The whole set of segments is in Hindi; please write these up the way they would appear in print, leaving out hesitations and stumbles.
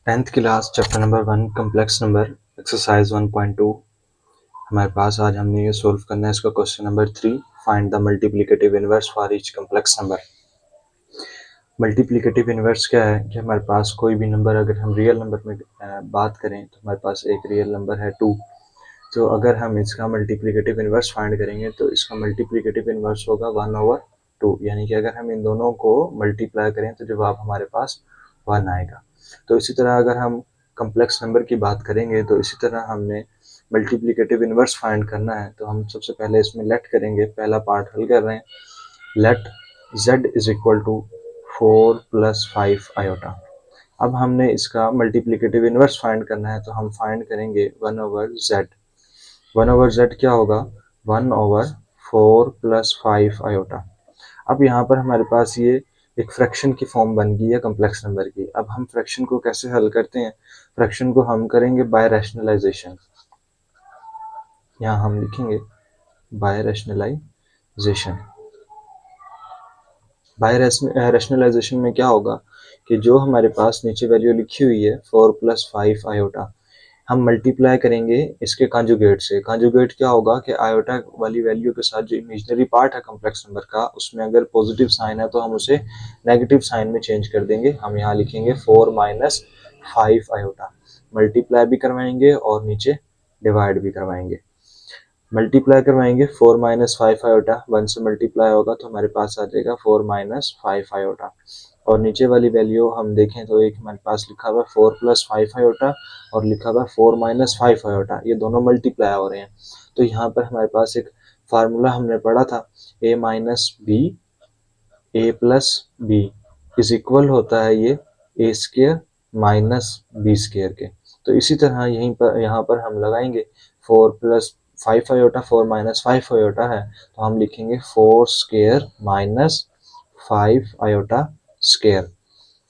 10th class chapter number 1 complex number exercise 1.2 हमारे पास आज हमने ये सोल्व करना है इसका question number 3 find the multiplicative inverse for each complex number. Multiplicative inverse क्या है कि हमारे पास कोई भी नंबर अगर हम रियल नंबर में बात करें तो हमारे पास एक रियल नंबर है 2। तो अगर हम इसका मल्टीप्लिकेटिव इनवर्स फाइंड करेंगे तो इसका मल्टीप्लिकेटिव इनवर्स होगा 1/2, यानी कि अगर हम इन दोनों को मल्टीप्लाई करें तो जवाब हमारे पास 1 आएगा। तो इसी तरह अगर हम कम्प्लेक्स नंबर की बात करेंगे तो इसी तरह हमने मल्टीप्लिकेटिव इनवर्स फाइंड करना है। तो हम सबसे पहले इसमें लेट करेंगे, पहला पार्ट हल कर रहे हैं। Let z is equal to 4 + 5 iota. अब हमने इसका मल्टीप्लिकेटिव इनवर्स फाइंड करना है तो हम फाइंड करेंगे 1/z। 1/z क्या होगा? 1/4 + 5 आयोटा। अब यहाँ पर हमारे पास ये एक फ्रैक्शन की फॉर्म बन गई है कम्प्लेक्स नंबर की। अब हम फ्रैक्शन को कैसे हल करते हैं? फ्रैक्शन को हम करेंगे बाय रैशनलाइजेशन। यहाँ हम लिखेंगे बाय रैशनलाइजेशन। बाय रैशनलाइजेशन में क्या होगा कि जो हमारे पास नीचे वैल्यू लिखी हुई है 4 + 5 आयोटा, हम मल्टीप्लाई करेंगे इसके कॉन्जुगेट से। कॉन्जुगेट क्या होगा कि आयोटा वाली वैल्यू के साथ जो इमेजिनरी पार्ट है कॉम्प्लेक्स नंबर का, उसमें अगर पॉजिटिव साइन है तो हम उसे नेगेटिव साइन में चेंज कर देंगे। हम यहाँ लिखेंगे 4 - 5 आयोटा। मल्टीप्लाई भी करवाएंगे और नीचे डिवाइड भी करवाएंगे। मल्टीप्लाई करवाएंगे 4 - 5 आयोटा, 1 से मल्टीप्लाई होगा तो हमारे पास आ जाएगा 4 - 5 आयोटा। और नीचे वाली वैल्यू हम देखें तो एक हमारे पास लिखा हुआ 4 + 5 आयोटा और लिखा हुआ 4 - 5 आयोटा, ये दोनों मल्टीप्लाई हो रहे हैं। तो यहाँ पर हमारे पास एक फार्मूला हमने पढ़ा था, a - b a + b is equal होता है ये a² - b² के। तो इसी तरह यहीं पर यहाँ पर हम लगाएंगे 4 + 5 आयोटा, 4 - 5 आयोटा है तो हम लिखेंगे 4² - 5 आयोटा स्क्वायर।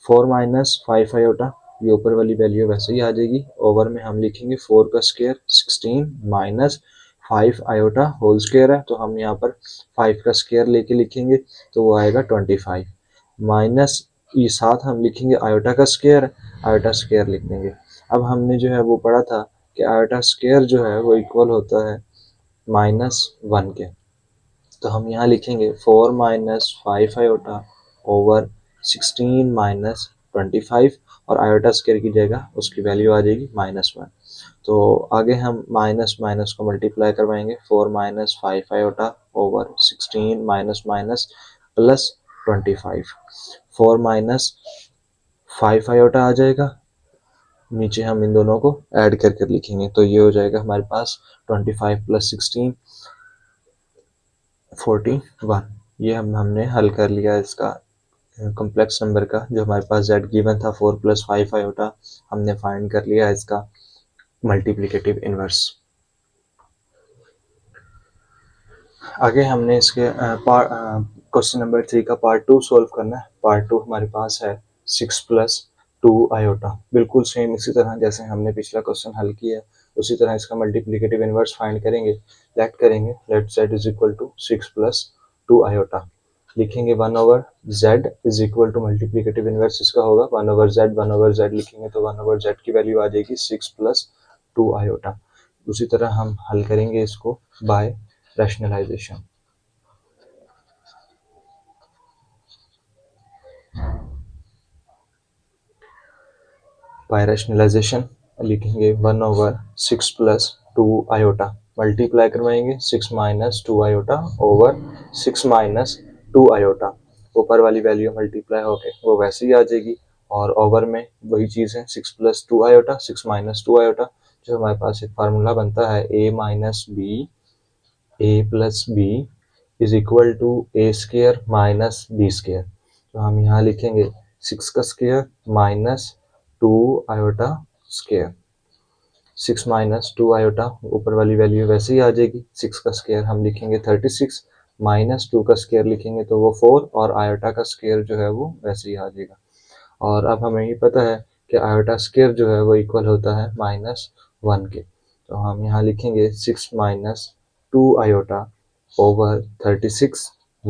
4 - 5 आयोटा, ये ऊपर वाली वैल्यू वैसे ही आ जाएगी। ओवर में हम लिखेंगे 4 का स्क्वायर 16 - 5 आयोटा होल स्क्वायर है तो हम यहाँ पर 5 का स्क्वायर लेके लिखेंगे तो वो आएगा 25 माइनस ये साथ हम लिखेंगे आयोटा का स्क्वायर, आयोटा स्क्वायर लिख देंगे। अब हमने जो है वो पढ़ा था कि आयोटा स्क्वायर जो है वो इक्वल होता है -1 के। तो हम यहाँ लिखेंगे 4 - 5 आयोटा ओवर 16 - 25 और आयोटा स्क्वायर की जगह उसकी वैल्यू आ जाएगी -1। तो आगे हम माइनस माइनस को मल्टीप्लाई करवाएंगे 4 - 5 iota over 16 minus minus plus 25। 4 - 5 iota आ जाएगा, नीचे हम इन दोनों को ऐड कर कर लिखेंगे तो ये हो जाएगा हमारे पास 25 + 16 41। ये हमने हल कर लिया इसका कॉम्प्लेक्स नंबर का। जो हमारे पास z गिवन था 4 + 5 आयोटा, हमने फाइंड कर लिया इसका मल्टीप्लिकेटिव इनवर्स। आगे हमने इसके क्वेश्चन नंबर 3 का पार्ट 2 सोल्व करना है। पार्ट 2 हमारे पास है 6 + 2 आयोटा। बिल्कुल सेम इसी तरह जैसे हमने पिछला क्वेश्चन हल किया उसी तरह इसका मल्टीप्लिकेटिव इनवर्स फाइंड करेंगे। लेट करेंगे, let z is equal to 6 + 2 iota. लिखेंगे 1/z is equal to multiplicative inverse इसका होगा 1/z। 1/z लिखेंगे तो 1/z की वैल्यू आ जाएगी 6 + 2 आयोटा। उसी तरह हम हल करेंगे इसको बाय रैशनलाइजेशन। बाय रैशनलाइजेशन लिखेंगे 1/6 + 2 आयोटा। मल्टीप्लाई करवाएंगे 6 - 2 आयोटा ओवर 6 - 2 आयोटा। ऊपर वाली वैल्यू मल्टीप्लाई होके वो वैसे ही आ जाएगी और ओवर में वही चीज़ है 6 + 2 आयोटा, 6 - 2 आयोटा। जो हमारे पास एक फार्मूला बनता है a - b a + b is equal to a² - b²। तो हम यहाँ लिखेंगे 6 का square minus 2 iota square. 6 - 2 iota, ऊपर वाली वैल्यू वैसे ही आ जाएगी। 6 का स्क्वायर हम लिखेंगे 36 माइनस 2 का स्क्वायर लिखेंगे तो वो 4 और आयोटा का स्क्वायर जो है वो वैसे ही आ जाएगा। और अब हमें ये पता है कि आयोटा स्क्वायर जो है वो इक्वल होता है -1 के। तो हम यहाँ लिखेंगे 6 - 2 iota over 36 -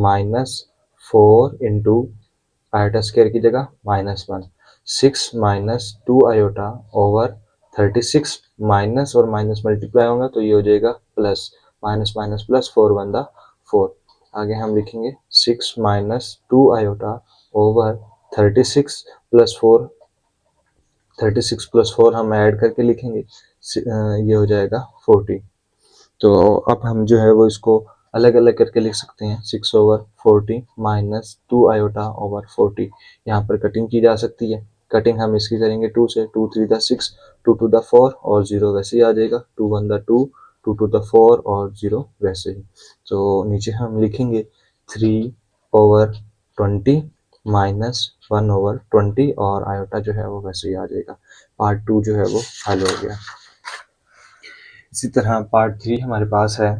4 into iota square की जगह -1। 6 माइनस 2 आयोटा ओवर 36, माइनस और माइनस मल्टीप्लाई होगा तो ये हो जाएगा plus, minus minus plus, 4 one दा 4। आगे हम लिखेंगे 6 minus 2 iota over 36 plus 4, 36 plus 4 हम ऐड करके लिखेंगे, ये हो जाएगा 40। तो अब हम जो है वो इसको अलग अलग करके लिख सकते हैं, 6 ओवर 40 माइनस 2 आयोटा ओवर 40। यहाँ पर कटिंग की जा सकती है, कटिंग हम इसकी करेंगे 2 से, 2 3 द 6, 2 2 द 4 और 0 वैसे ही आ जाएगा, 2 1 द 2, 2 2 द 4 और 0 वैसे ही। तो नीचे हम लिखेंगे 3 ओवर 20 माइनस 1 ओवर 20 और आयोटा जो है वो वैसे ही आ जाएगा। पार्ट 2 जो है वो हल हो गया। इसी तरह पार्ट 3 हमारे पास है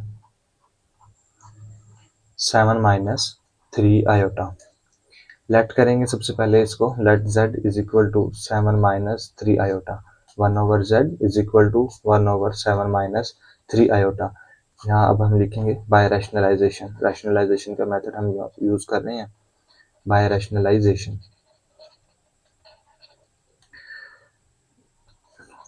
7 माइनस 3 आयोटा। लेट करेंगे सबसे पहले इसको, let z is equal to 7 minus 3 iota, 1 over z is equal to 1 over 7 minus 3 iota. यहाँ अब हम लिखेंगे बाय रैशनलाइजेशन, रैशनलाइजेशन का मेथड हम यूज कर रहे हैं, by rationalisation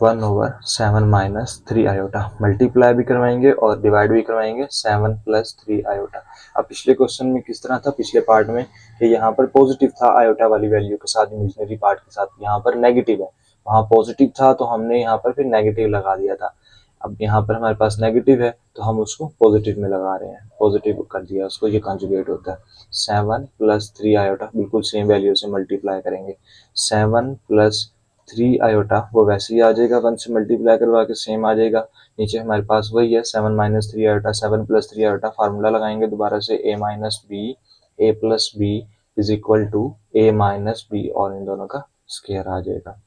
1 over 7 minus 3 iota, multiply भी करवाएंगे और डिवाइड भी करवाएंगे 7 प्लस 3 आयोटा। अब पिछले क्वेश्चन में किस तरह था, पिछले पार्ट में कि यहाँ पर पॉजिटिव था आयोटा वाली वैल्यू के साथ, इमेजिनरी पार्ट के साथ, यहाँ पर नेगेटिव है, वहाँ पॉजिटिव था तो हमने यहाँ पर फिर नेगेटिव लगा दिया था। अब यहाँ पर हमारे पास नेगेटिव है तो हम उसको पॉजिटिव में लगा रहे हैं, पॉजिटिव कर दिया उसको, ये कॉन्जुगेट होता है। 7 प्लस 3 आयोटा बिल्कुल सेम वैल्यू से मल्टीप्लाई करेंगे, 7 प्लस 3 आयोटा वो वैसे ही आ जाएगा, 1 से मल्टीप्लाई करवा के सेम आ जाएगा। नीचे हमारे पास वही है 7 minus 3 iota, 7 plus 3 iota, formula लगाएंगे दोबारा से, a minus B, A plus B is equal to A minus B और इन दोनों का स्क्वायर आ जाएगा।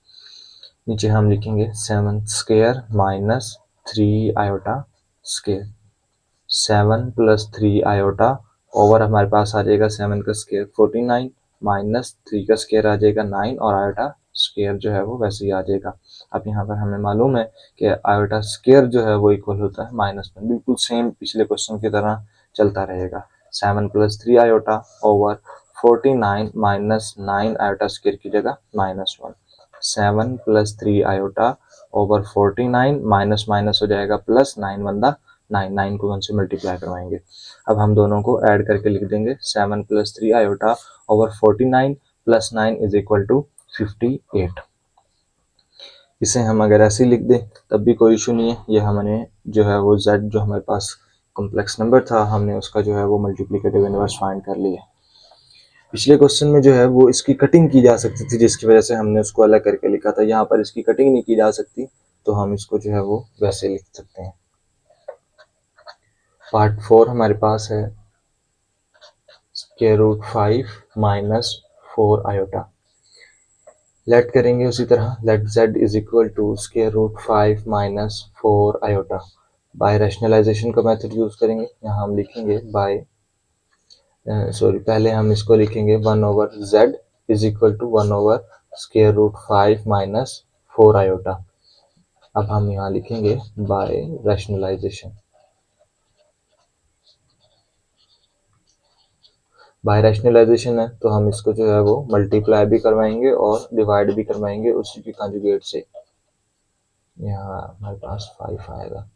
नीचे हम लिखेंगे 7 square minus 3 iota square, 7 plus 3 iota over हमारे पास आ जाएगा 7 का स्क्वायर 49 माइनस 3 का स्क्वायर आ जाएगा 9 और आयोटा स्क्वायर जो है वो वैसे ही आ जाएगा। अब यहाँ पर हमें मालूम है कि आयोटा स्क्वायर जो है वो इक्वल होता है -1, बिल्कुल सेम पिछले क्वेश्चन की तरह चलता रहेगा। 7 plus 3 iota over 49 minus 9 iota square की जगह -1, 7 plus 3 iota over 49 minus minus हो जाएगा प्लस, 9 1 9, 9 को 1 से मल्टीप्लाई करवाएंगे। अब हम दोनों को ऐड करके लिख देंगे, 7 plus 3 iota over 49 plus 9 is equal to 58। इसे हम अगर ऐसे लिख दें तब भी कोई इशू नहीं है, ये हमने जो है वो z जो हमारे पास कॉम्प्लेक्स नंबर था हमने उसका जो है वो मल्टीप्लिकेटिव इनवर्स फाइंड कर लिया। पिछले क्वेश्चन में जो है वो इसकी कटिंग की जा सकती थी जिसकी वजह से हमने उसको अलग करके लिखा था, यहाँ पर इसकी कटिंग नहीं की जा सकती तो हम इसको जो है वो वैसे लिख सकते हैं। पार्ट 4 हमारे पास है square root 5 minus 4 iota. Let करेंगे उसी तरह, let z is equal to square root 5 minus 4 iota. By rationalisation का मेथड यूज करेंगे, यहाँ हम लिखेंगे बाय पहले हम इसको लिखेंगे 1 over z is equal to 1 over square root 5 minus 4 iota. अब हम यहाँ लिखेंगे बाय रैशनलाइजेशन, बाय रैशनलाइजेशन है तो हम इसको जो है वो मल्टीप्लाई भी करवाएंगे और डिवाइड भी करवाएंगे उसी की कॉन्जुगेट से। यहाँ हमारे पास 5 आएगा,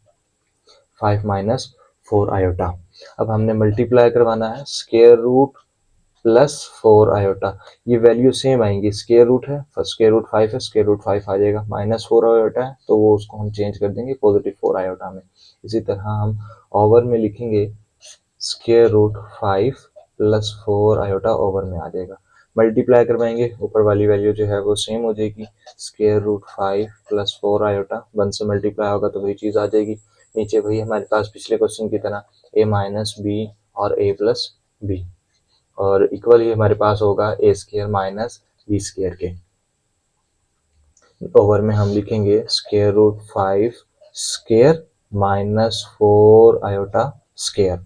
5 माइनस 4 आयोटा। अब हमने मल्टीप्लाई करवाना है स्क्वायर रूट प्लस 4 आयोटा, ये वैल्यू सेम आएंगी, स्क्वायर रूट है, स्क्वायर रूट 5 है, स्क्वायर रूट 5 आ जाएगा, माइनस 4 आयोटा है तो वो उसको हम चेंज कर देंगे पॉजिटिव 4 आयोटा में। इसी तरह हम ओवर में लिखेंगे square root 5 plus 4 iota over में आ जाएगा, मल्टीप्लाई करवाएंगे ऊपर वाली वैल्यू जो है वो सेम हो जाएगी, स्क्वायर रूट 5 प्लस 4 आयोटा, 1 से मल्टीप्लाई होगा तो वही चीज़ आ जाएगी। नीचे वही हमारे पास पिछले क्वेश्चन की तरह a माइनस बी और a प्लस बी, और इक्वल ही हमारे पास होगा A square minus B square के। ओवर में हम लिखेंगे square root 5 square minus 4 iota square.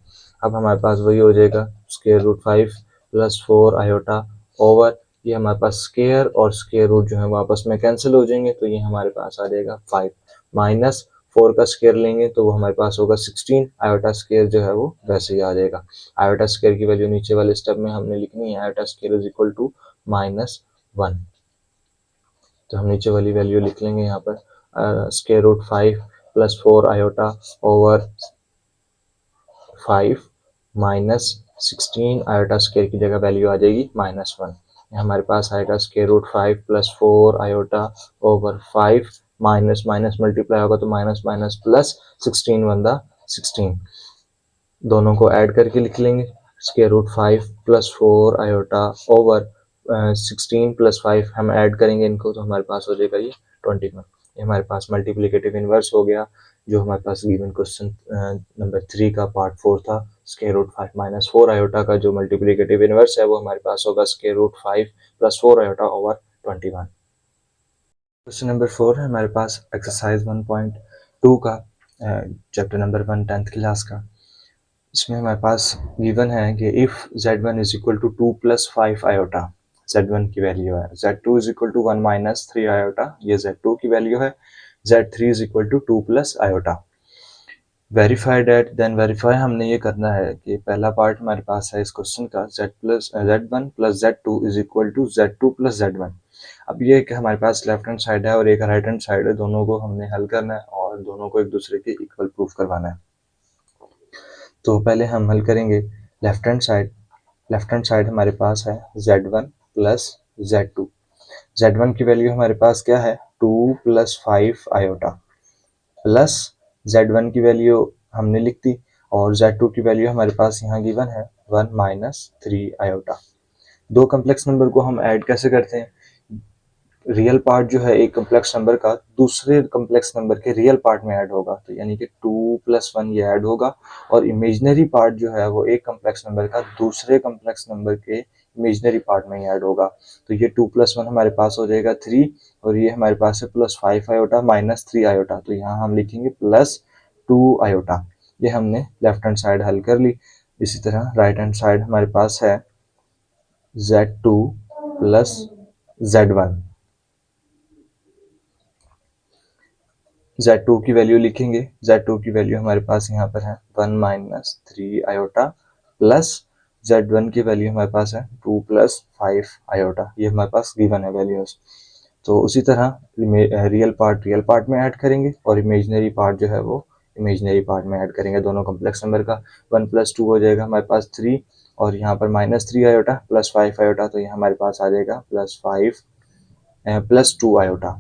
अब हमारे पास वही हो जाएगा square root 5 plus 4 iota over, ये हमारे पास स्क्वायर और स्क्वायर रूट जो है वो आपस में कैंसिल हो जाएंगे तो ये हमारे पास आ जाएगा 5 माइनस 4 का स्क्वायर लेंगे तो वो हमारे पास होगा 16, आयोटा स्क्वायर जो है वो वैसे ही आ जाएगा। आयोटा स्क्वायर की वैल्यू नीचे वाले स्टेप में हमने लिखनी है, iota square is equal to -1। तो हम नीचे वाली वैल्यू लिख लेंगे यहाँ पर square root 5 plus 4 iota over 5 minus 16 iota square की जगह वैल्यू आ जाएगी -1। हमारे पास आएगा square root 5 plus 4 iota over 5 minus minus multiply होगा तो माइनस माइनस प्लस 16 वन 16, दोनों को ऐड करके लिख लेंगे। Square root 5 plus 4 iota over 16 plus 5 हम ऐड करेंगे इनको तो हमारे पास हो जाएगा ये 21। ये हमारे पास मल्टीप्लिकेटिव इनवर्स हो गया जो हमारे पास गिवन क्वेश्चन नंबर 3 का पार्ट 4 था। स्क्वायर रूट 5 माइनस 4 आयोटा का जो मल्टीप्लिकेटिव इनवर्स है वो हमारे पास होगा square root 5 plus 4 iota over 21। Question number 4 है हमारे पास एक्सरसाइज 1.2 का चैप्टर नंबर 1 10th क्लास का। इसमें हमारे पास गिवन है कि if z1 is equal to 2 plus 5 iota, z1 की वैल्यू है, z2 is equal to 1 minus 3 iota, ये z2 की वैल्यू है, z3 is equal to 2 plus iota. Verify that, then verify हमने ये करना है कि पहला पार्ट हमारे पास है इस क्वेश्चन का z1 plus z2 is equal to z2 plus z1। अब ये कि हमारे पास लेफ्ट हैंड साइड है और एक राइट हैंड साइड है, दोनों को हमने हल करना है और दोनों को एक दूसरे के इक्वल प्रूफ करवाना है। तो पहले हम हल करेंगे left hand side. Left hand side हमारे पास है z1 प्लस z2। z1 की वैल्यू हमारे पास क्या है 2 प्लस 5 आयोटा, प्लस z1 की वैल्यू हमने लिख दी और z2 की वैल्यू हमारे पास यहाँ गिवन है 1 माइनस 3 आयोटा। दो कम्प्लेक्स नंबर को हम ऐड कैसे करते हैं, रियल पार्ट जो है एक कम्प्लेक्स नंबर का दूसरे कम्प्लेक्स नंबर के रियल पार्ट में ऐड होगा, तो यानी कि 2 प्लस 1 ये ऐड होगा और इमेजनरी पार्ट जो है वो एक कम्प्लेक्स नंबर का दूसरे कम्प्लेक्स नंबर के इमेजनरी पार्ट में ही ऐड होगा। तो ये 2 प्लस 1 हमारे पास हो जाएगा 3 और ये हमारे पास है प्लस 5 आयोटा माइनस 3 आयोटा, तो यहाँ हम लिखेंगे प्लस 2 आयोटा। ये हमने लेफ्ट हैंड साइड हल कर ली। इसी तरह राइट हैंड साइड हमारे पास है z2 प्लस z1। z2 की वैल्यू लिखेंगे, z2 की वैल्यू हमारे पास यहाँ पर है 1 माइनस 3 आयोटा, प्लस z1 की वैल्यू हमारे पास है 2 प्लस 5 आयोटा, ये हमारे पास गिवन है वैल्यूज। तो उसी तरह रियल पार्ट में ऐड करेंगे और इमेजनरी पार्ट जो है वो इमेजनरी पार्ट में ऐड करेंगे दोनों कम्प्लेक्स नंबर का। 1 प्लस 2 हो जाएगा हमारे पास 3 और यहाँ पर माइनस 3 आयोटा प्लस 5 आयोटा, तो ये हमारे पास आ जाएगा plus 5 plus 2 iota,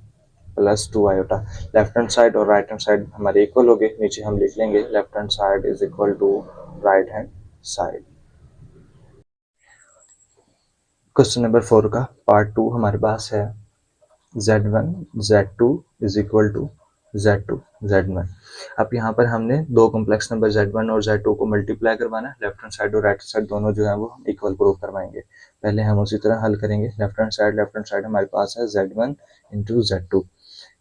plus 2 iota. Left hand side और राइट हैंड साइड हमारे इक्वल हो गए, नीचे हम लिख लेंगे left hand side is equal to right hand side. Question number 4 का पार्ट 2 हमारे पास है z1 z2 is equal to z2 z1। अब यहाँ पर हमने दो कम्प्लेक्स नंबर z1 और z2 को मल्टीप्लाई करवाना है, लेफ्ट हैंड साइड और राइट हैंड साइड दोनों जो है वो इक्वल प्रूफ करवाएंगे। पहले हम उसी तरह हल करेंगे। लेफ्ट हैंड साइड हमारे पास है z1 इंटू z2।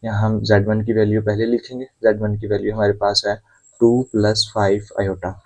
यहाँ हम z1 की वैल्यू पहले लिखेंगे, z1 की वैल्यू हमारे पास है 2 प्लस 5 आयोटा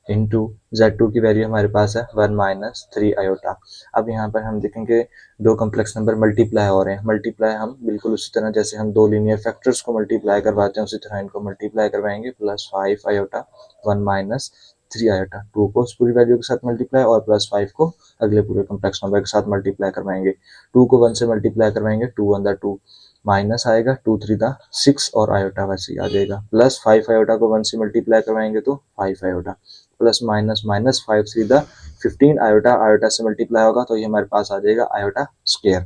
इंटू z2 की वैल्यू हमारे पास है 1 माइनस 3 आयोटा। अब यहाँ पर हम देखेंगे दो कम्प्लेक्स नंबर मल्टीप्लाई हो रहे हैं, मल्टीप्लाई हम बिल्कुल उसी तरह जैसे हम दो लीनियर फैक्टर्स को मल्टीप्लाई करवाते हैं उसी तरह इनको मल्टीप्लाई करवाएंगे। प्लस 5 आयोटा 1 माइनस 3 आयोटा, 2 को उस पूरी वैल्यू के साथ मल्टीप्लाई और प्लस 5 को अगले पूरे कम्प्लेक्स नंबर के साथ मल्टीप्लाई करवाएंगे। 2 को 1 से मल्टीप्लाई करवाएंगे, 2 1 2 माइनस आएगा, 2 3 6 और आयोटा वैसे ही आ जाएगा। प्लस 5 आयोटा को 1 से मल्टीप्लाई करवाएंगे तो 5 iota, plus minus minus 5 3 15 iota, iota से मल्टीप्लाई होगा तो ये हमारे पास आ जाएगा iota square.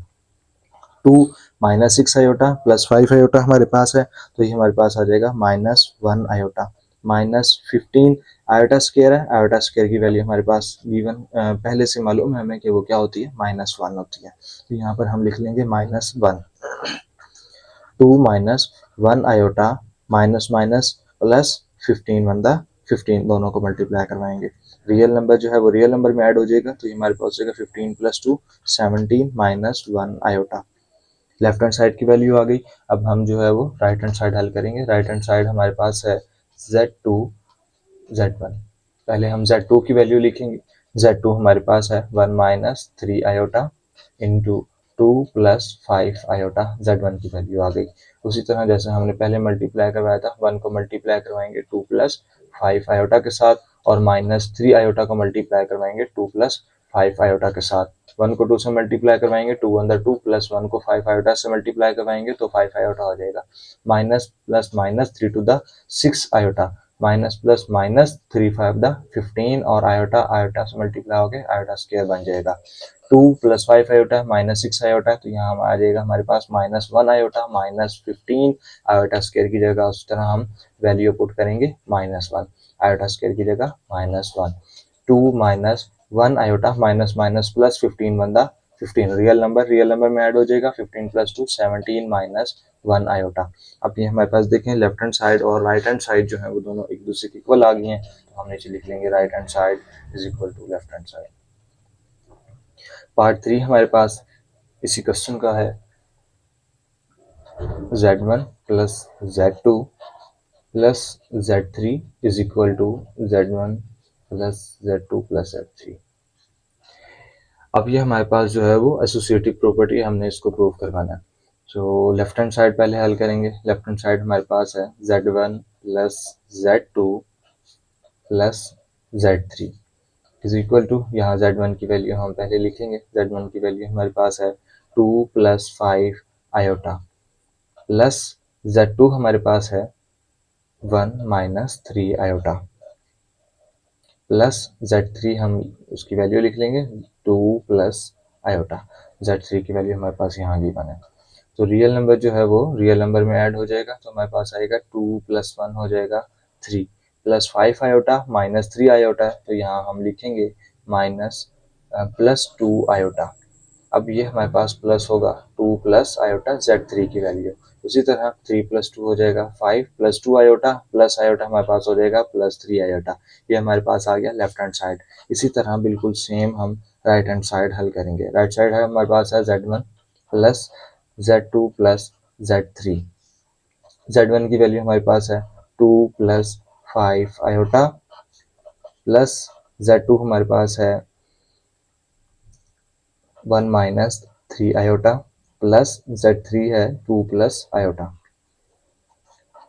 2 minus 6 iota plus 5 iota हमारे पास है तो ये हमारे पास आ जाएगा -1 आयोटा, माइनस 15 आयोटा स्क्वायर है। आयोटा स्क्वायर की वैल्यू हमारे पास गिवन पहले से मालूम है हमें कि वो क्या होती है -1 होती है, तो यहाँ पर हम लिख लेंगे -1। 2 minus 1 iota minus minus plus 15 15, दोनों को मल्टीप्लाई करवाएंगे। रियल नंबर जो है वो रियल नंबर में ऐड हो जाएगा तो ये हमारे पास हो जाएगा 15 plus 2 17 minus 1 iota. Left hand side की वैल्यू आ गई। अब हम जो है वो राइट हैंड साइड हल करेंगे। राइट हैंड साइड हमारे पास है z2 z1। पहले हम z2 की वैल्यू लिखेंगे। z2 हमारे पास है 1 minus 3 iota into 2 plus 5 iota, z1 की वैल्यू आ गई। उसी तरह जैसे हमने पहले मल्टीप्लाई करवाया था, 1 को मल्टीप्लाई करवाएंगे 2 प्लस 5 आयोटा के साथ और माइनस 3 आयोटा को मल्टीप्लाई करवाएंगे 2 प्लस 5 आयोटा के साथ। 1 को 2 से मल्टीप्लाई करवाएंगे, 2 अंदर 2, प्लस 1 को 5 आयोटा से मल्टीप्लाई करवाएंगे तो 5 आयोटा हो जाएगा। Minus plus minus 3 to the 6 iota, minus plus minus 3 5 the 15, और आयोटा आयोटा से मल्टीप्लाई हो गए, आयोटा स्क्वायर बन जाएगा। 2 प्लस 5 आयोटा माइनस 6 आयोटा, तो यहाँ आ जाएगा हमारे पास minus 1 iota minus 15 iota square की जगह उस तरह हम वैल्यू पुट करेंगे -1, आयोटा स्क्वायर की जगह -1। 2 minus 1 iota minus minus plus 15 बंदा 15, रियल नंबर में ऐड हो जाएगा। 15 प्लस 2 17 माइनस 1 आयोटा। अब ये हमारे पास देखें लेफ्ट हैंड साइड और राइट हैंड साइड जो है वो दोनों एक दूसरे के इक्वल आ गई हैं, तो हम नीचे लिख लेंगे right hand side is equal to left hand side. Part 3 हमारे पास इसी क्वेश्चन का है, z1 plus z2 plus z3 is equal to z1 plus z2 plus z3। अब ये हमारे पास जो है वो एसोसिएटिव प्रॉपर्टी, हमने इसको प्रूव करवाना है। तो लेफ्ट हैंड साइड पहले हल करेंगे। लेफ्ट हैंड साइड हमारे पास है z1 plus z2 plus z3 is equal to, यहाँ z1 की वैल्यू हम पहले लिखेंगे। z1 की वैल्यू हमारे पास है 2 प्लस 5 आयोटा, प्लस z2 हमारे पास है 1 माइनस 3 आयोटा, प्लस z3 हम उसकी वैल्यू लिख लेंगे 2 प्लस आयोटा। z3 की वैल्यू हमारे पास यहाँ गिवन है। तो रियल नंबर जो है वो रियल नंबर में ऐड हो जाएगा, तो हमारे पास आएगा 2 प्लस 1 हो जाएगा 3, प्लस 5 आयोटा माइनस 3 आयोटा, तो यहाँ हम लिखेंगे माइनस प्लस 2 आयोटा। अब ये हमारे पास प्लस होगा 2 प्लस आयोटा z3 की वैल्यू। उसी तरह 3 प्लस 2 हो जाएगा 5, प्लस 2 आयोटा, प्लस आयोटा हमारे पास हो जाएगा प्लस 3 आयोटा। ये हमारे पास आ गया लेफ्ट हैंड साइड। इसी तरह बिल्कुल सेम हम राइट हैंड साइड हल करेंगे। राइट साइड है हमारे पास है z1 plus z2 plus z3। z1 की वैल्यू हमारे पास है 2 प्लस 5 आयोटा, प्लस z2 हमारे पास है 1 माइनस 3 आयोटा, प्लस z3 है 2 प्लस आयोटा,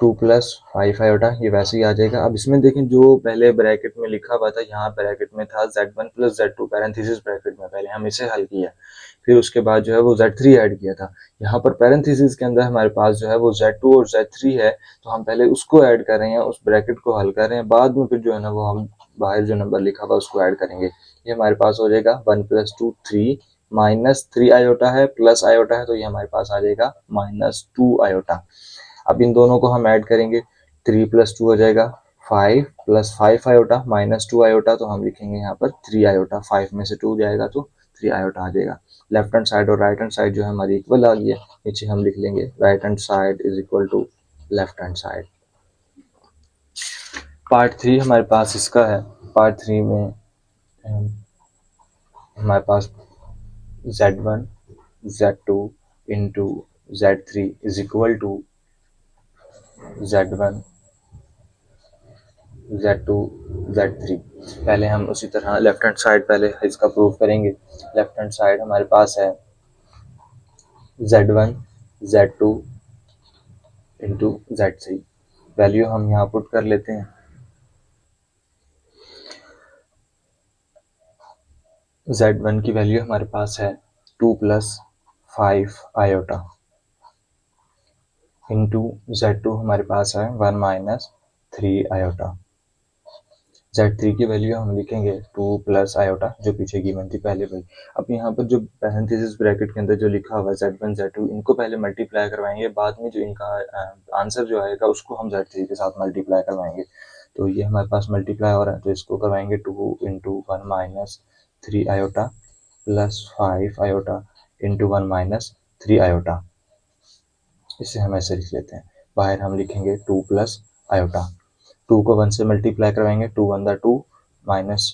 2 प्लस 5 आयोटा, ये वैसे ही आ जाएगा। अब इसमें देखें जो पहले ब्रैकेट में लिखा हुआ था, यहाँ ब्रैकेट में था z1 plus z2 parenthesis bracket में, पहले हम इसे हल किया, फिर उसके बाद जो है वो z3 ऐड किया था। यहाँ पर पैरेंथेसिस के अंदर हमारे पास जो है वो z2 और z3 है, तो हम पहले उसको ऐड कर रहे हैं, उस ब्रैकेट को हल कर रहे हैं, बाद में फिर जो है ना वो हम बाहर जो नंबर लिखा हुआ उसको ऐड करेंगे। ये हमारे पास हो जाएगा 1 प्लस 2 3 माइनस 3 आयोटा है, प्लस आयोटा है, तो ये हमारे पास आ जाएगा -2 आयोटा। अब इन दोनों को हम ऐड करेंगे, 3 प्लस 2 हो जाएगा 5, प्लस 5 आयोटा माइनस 2 आयोटा, तो हम लिखेंगे यहाँ पर 3 आयोटा, 5 में से 2 जाएगा तो 3 आयोटा आ जाएगा। लेफ्ट हैंड साइड और राइट हैंड साइड जो है हमारी इक्वल आ गई है। नीचे हम लिख लेंगे right hand side is equal to left hand side. Part 3 हमारे पास इसका है। पार्ट 3 में हमारे पास z1 z2 into z3 is equal to z1 z2 z3। पहले हम उसी तरह लेफ्ट हैंड साइड पहले इसका प्रूफ करेंगे। लेफ्ट हैंड साइड हमारे पास है z1 z2 into z3, value हम यहाँ पुट कर लेते हैं। z1 की वैल्यू हमारे पास है 2 प्लस 5 आयोटा, इंटू z2 हमारे पास है 1 माइनस 3 आयोटा। z3 की वैल्यू हम लिखेंगे 2 प्लस आयोटा, जो पीछे गिवन थी पहले वही। अब यहाँ पर जो पैरेंथेसिस ब्रैकेट के अंदर जो लिखा हुआ है z1 z2, इनको पहले मल्टीप्लाई करवाएंगे, बाद में जो इनका आंसर जो आएगा उसको हम z3 के साथ मल्टीप्लाई करवाएंगे। तो ये हमारे पास मल्टीप्लाई हो रहा है, तो इसको करवाएंगे 2 into 1 minus 3 iota plus 5 iota into 1 minus 3 iota. इसे हम ऐसे लिख लेते हैं। बाहर हम लिखेंगे 2 प्लस आयोटा, 2 को 1 से मल्टीप्लाई करवाएंगे, 2 1 दा 2 माइनस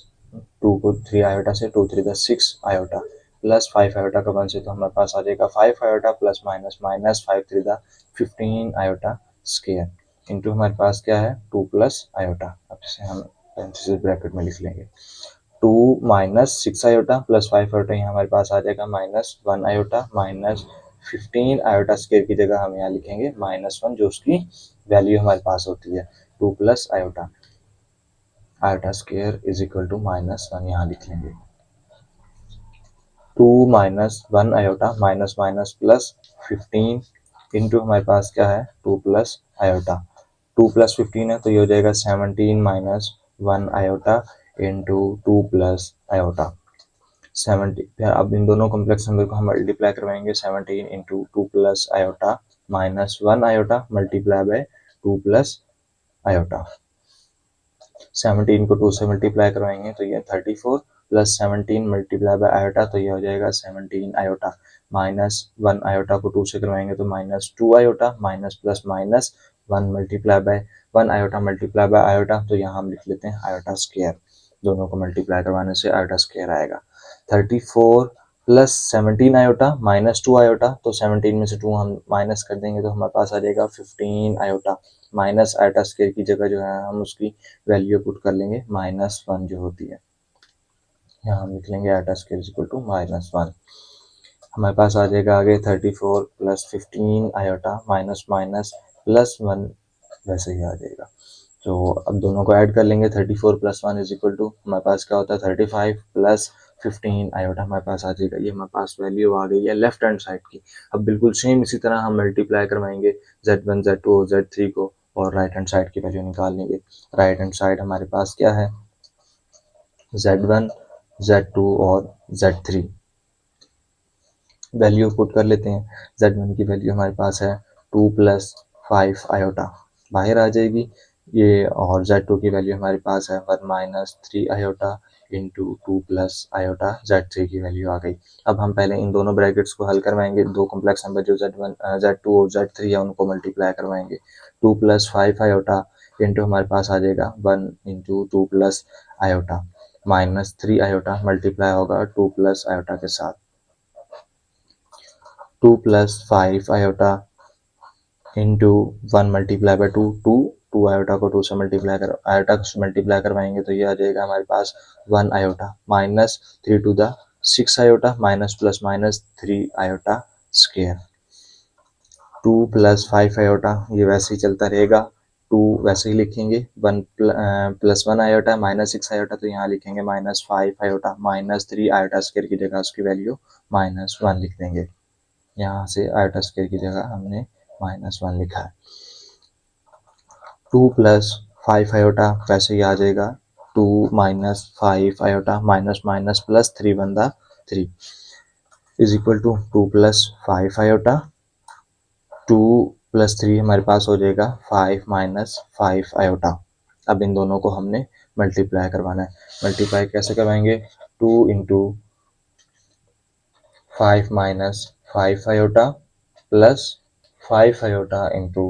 2 को 3 आयोटा से, 2 3 दा 6 आयोटा, प्लस 5 आयोटा का 1 से, तो हमारे पास आ जाएगा 5 आयोटा प्लस माइनस माइनस 5 3 दा 15 आयोटा स्क्वायर, इंटू हमारे पास क्या है 2 प्लस आयोटा। अब इसे हम पैरेंथेसिस ब्रैकेट में लिख लेंगे। 2 माइनस 6 आयोटा प्लस 5 आयोटा, यहाँ हमारे पास आ जाएगा -1 आयोटा माइनस 15 आयोटा स्क्वायर की जगह हम यहाँ लिखेंगे -1, जो उसकी वैल्यू हमारे पास होती है 2 plus iota, iota square is equal to -1, यहाँ लिख लेंगे। 2 minus 1 iota minus minus plus 15 into हमारे पास क्या है 2 प्लस आयोटा, 2 प्लस 15 है तो ये हो जाएगा 17 minus 1 iota into 2 plus iota 70। अब इन दोनों कॉम्प्लेक्स नंबर को हम मल्टीप्लाई करवाएंगे 17 into 2 plus iota minus 1 iota multiply by 2 plus iota. 17 को 2 से मल्टीप्लाई करवाएंगे तो ये 34 प्लस 17 मल्टीप्लाई बाय आयोटा तो ये हो जाएगा 17 आयोटा माइनस 1 आयोटा को 2 से करवाएंगे तो minus 2 iota minus plus minus 1 multiply by 1 iota multiply by iota तो यहाँ हम लिख लेते हैं आयोटा स्क्वायर, दोनों को मल्टीप्लाई करवाने से आयोटा स्क्वायर आएगा। 34 प्लस 17 आयोटा माइनस 2 आयोटा तो 17 में से 2 हम माइनस कर देंगे तो हमारे पास आ जाएगा 15 आयोटा माइनस आयोटा स्क्वायर की जगह जो है हम उसकी वैल्यू पुट कर लेंगे -1 जो होती है, यहाँ हम लिख लेंगे iota square is equal to -1। हमारे पास आ जाएगा आगे 34 plus 15 iota minus minus plus 1 वैसे ही आ जाएगा। तो अब दोनों को ऐड कर लेंगे 34 प्लस 1 इज इक्वल टू हमारे पास क्या होता है 35 प्लस 15 आयोटा हमारे पास आ जाएगा, ये हमारे पास वैल्यू आ गई है लेफ्ट हैंड साइड की। अब बिल्कुल सेम इसी तरह हम मल्टीप्लाई करवाएंगे Z1 Z2 और Z3 को और राइट हैंड साइड की वैल्यू निकाल लेंगे। राइट हैंड साइड हमारे पास क्या है Z1 Z2 और Z3 वैल्यू पुट कर लेते हैं। Z1 की वैल्यू हमारे पास है 2 प्लस 5 आयोटा बाहर आ जाएगी ये, और Z2 की वैल्यू हमारे पास है 1 minus 3 iota into 2 plus iota Z3 की वैल्यू आ गई। अब हम पहले इन दोनों ब्रैकेट्स को हल करवाएंगे, दो कॉम्प्लेक्स नंबर जो Z1 Z2 और Z3 है उनको मल्टीप्लाई करवाएंगे। 2 प्लस 5 आयोटा इंटू हमारे पास आ जाएगा 1 into 2 plus iota minus 3 iota multiply होगा 2 प्लस आयोटा के साथ 2 plus 5 iota into 1 multiply by 2 2 iota को 2 से मल्टीप्लाई करवाएंगे तो ये आ जाएगा हमारे पास 1 iota minus 3 to the 6 iota minus plus minus 3 iota square 2 plus 5 iota ये वैसे ही चलता रहेगा, 2 वैसे ही लिखेंगे 1 प्लस 1 आयोटा माइनस 6 आयोटा तो यहाँ लिखेंगे minus 5 iota minus 3 iota square की जगह उसकी वैल्यू -1 लिख देंगे। यहाँ से आयोटा स्क्वायर की जगह हमने -1 लिखा है। 2 प्लस 5 आयोटा वैसे ही आ जाएगा 2 minus 5 iota minus minus plus 3 बंदा 3 is equal to 2 plus 5 iota 2 plus 3 हमारे पास हो जाएगा 5 माइनस 5 आयोटा। अब इन दोनों को हमने मल्टीप्लाई करवाना है, मल्टीप्लाई कैसे करवाएंगे 2 into 5 minus 5 iota plus 5 iota into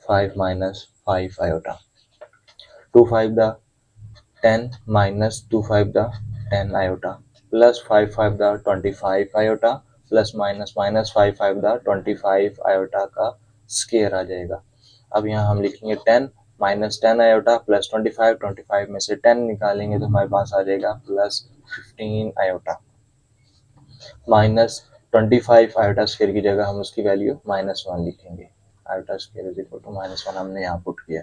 5 minus 5 iota 2 5 the 10 minus 2 5 the 10 iota plus 5 5 the 25 iota plus minus minus 5 5 the 25 iota का स्क्वायर आ जाएगा। अब यहाँ हम लिखेंगे 10 माइनस 10 आयोटा प्लस 25 में से 10 निकालेंगे तो हमारे पास आ जाएगा plus 15 iota minus 25 iota square की जगह हम उसकी वैल्यू -1 लिखेंगे। Iota square is equal to -1 हमने यहाँ पुट किया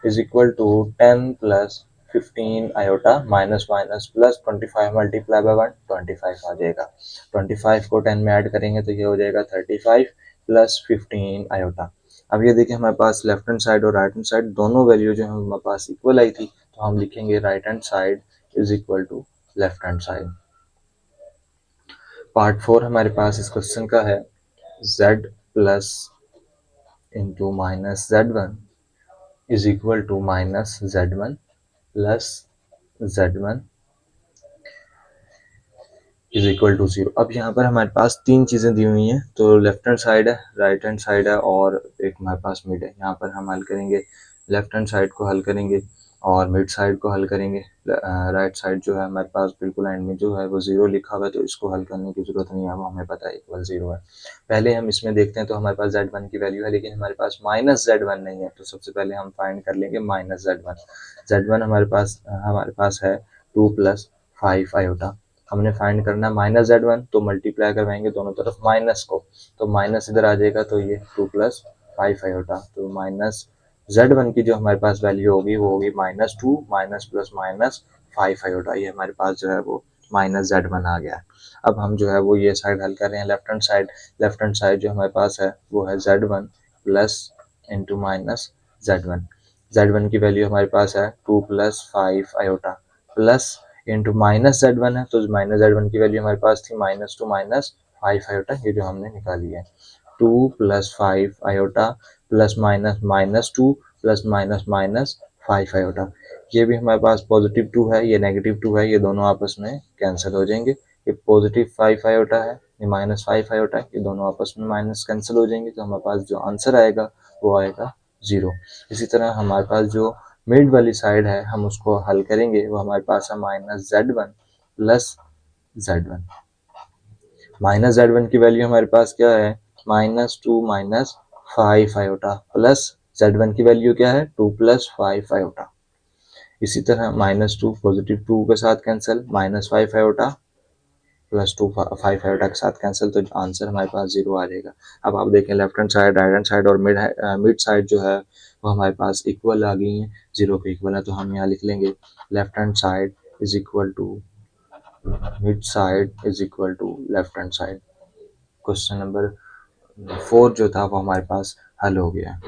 is equal to 10 plus 15 iota minus minus plus 25 multiply by 1 25 आ जाएगा। 25 को 10 में ऐड करेंगे तो ये हो जाएगा 35 प्लस 15 आयोटा। अब ये देखिए हमारे पास लेफ्ट हैंड साइड और राइट हैंड साइड दोनों वैल्यू जो हमारे पास इक्वल आई थी तो हम लिखेंगे right hand side is equal to left hand side. Part 4 हमारे पास इस क्वेश्चन का है z plus into minus Z1 is equal to minus Z1 plus Z1 is equal to 0। अब यहाँ पर हमारे पास तीन चीज़ें दी हुई हैं, तो लेफ्ट हैंड साइड है, राइट हैंड साइड है और एक हमारे पास मिड है। यहाँ पर हम हल करेंगे लेफ्ट हैंड साइड को हल करेंगे और मिड साइड को हल करेंगे। राइट साइड जो है हमारे पास बिल्कुल एंड में जो है वो 0 लिखा हुआ है तो इसको हल करने की ज़रूरत नहीं है, वो हमें पता है इक्वल 0 है। पहले हम इसमें देखते हैं तो हमारे पास Z1 की वैल्यू है लेकिन हमारे पास -Z1 नहीं है, तो सबसे पहले हम फाइंड कर लेंगे -Z1। Z1 हमारे पास है 2 प्लस 5 आयोटा। हमने फाइंड करना है -Z1 तो मल्टीप्लाई करवाएंगे दोनों तरफ माइनस को, तो माइनस इधर आ जाएगा तो ये 2 प्लस 5 आयोटा, तो माइनस Z1 की जो हमारे पास वैल्यू होगी वो होगी -2 माइनस प्लस माइनस 5 आयोटा, ये हमारे पास जो है वो माइनस z1 आ गया। अब हम जो है वो ये साइड हल कर रहे हैं, लेफ्ट हैंड साइड जो हमारे पास है वो है z1 plus into minus z1। z1 की वैल्यू हमारे पास है 2 plus 5 iota plus into minus z1 है, तो माइनस z1 की वैल्यू हमारे पास थी -2 -5 आयोटा, ये जो हमने निकाली है। 2 plus 5 iota plus minus -2 plus minus minus 5 iota, ये भी हमारे पास पॉजिटिव 2 है, ये नेगेटिव 2 है, ये दोनों आपस में कैंसिल हो जाएंगे। ये पॉजिटिव 5 आयोटा है, ये -5 आयोटा है, ये दोनों आपस में माइनस कैंसिल हो जाएंगे, तो हमारे पास जो आंसर आएगा वो आएगा 0। इसी तरह हमारे पास जो मिड वाली साइड है हम उसको हल करेंगे, वो हमारे पास है -z1 प्लस z1। -z1 की वैल्यू हमारे पास क्या है, -2 -5 आयोटा प्लस z1 की वैल्यू क्या है 2 प्लस 5 आयोटा। इसी तरह -2 पॉजिटिव 2 के साथ कैंसिल, -5 आयोटा प्लस 2 5 आयोटा के साथ कैंसिल, तो आंसर हमारे पास 0 आ जाएगा। अब आप देखें left hand side, right hand side और मिड साइड जो है वो हमारे पास इक्वल आ गई हैं, 0 के इक्वल है, तो हम यहाँ लिख लेंगे left hand side is equal to mid side is equal to left hand side. Question number 4 जो था वो हमारे पास हल हो गया।